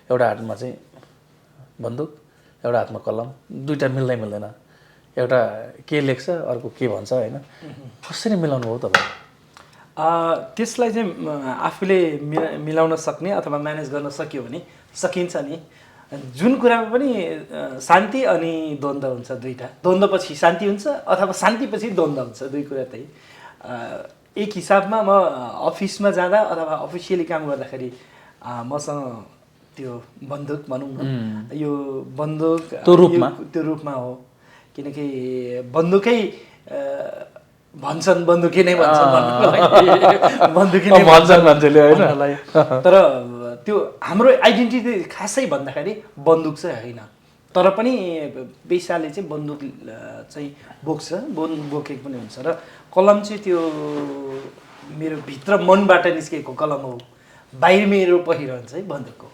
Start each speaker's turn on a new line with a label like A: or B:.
A: एउटा हातमा चाहिँ बन्दुक एउटा हातमा कलम दुईटा मिल्दैन एउटा के लेख्छ अर्को के भन्छ हैन कसरी मिलाउनु हो तपाईँ
B: त्यसलाई चाहिँ आफूले मिलाउन सक्ने अथवा म्यानेज गर्न सक्यो भने सकिन्छ नि जुन कुरामा पनि शान्ति अनि द्वन्द्व हुन्छ दुईटा द्वन्द्वपछि शान्ति हुन्छ अथवा शान्तिपछि द्वन्द्व हुन्छ दुई कुरा त्यही एक हिसाबमा म अफिसमा जाँदा अथवा अफिसियली काम गर्दाखेरि मसँग त्यो बन्दुक भनौँ न यो बन्दुक त्यो रूपमा हो किनकि बन्दुकै भन्छन् बन्दुकी नै भन्छन् बन्दुकी नै भन्छन् मान्छेले हैन तर त्यो हाम्रो आइडेन्टिटी खासै भन्दाखेरि बन्दुक चाहिँ होइन तर पनि पेसाले चाहिँ बन्दुक चाहिँ बोक्छ बोकेको पनि हुन्छ र कलम चाहिँ त्यो मेरो भित्र मनबाट निस्केको कलम हो बाहिर मेरो पहिरन चाहिँ बन्दुक हो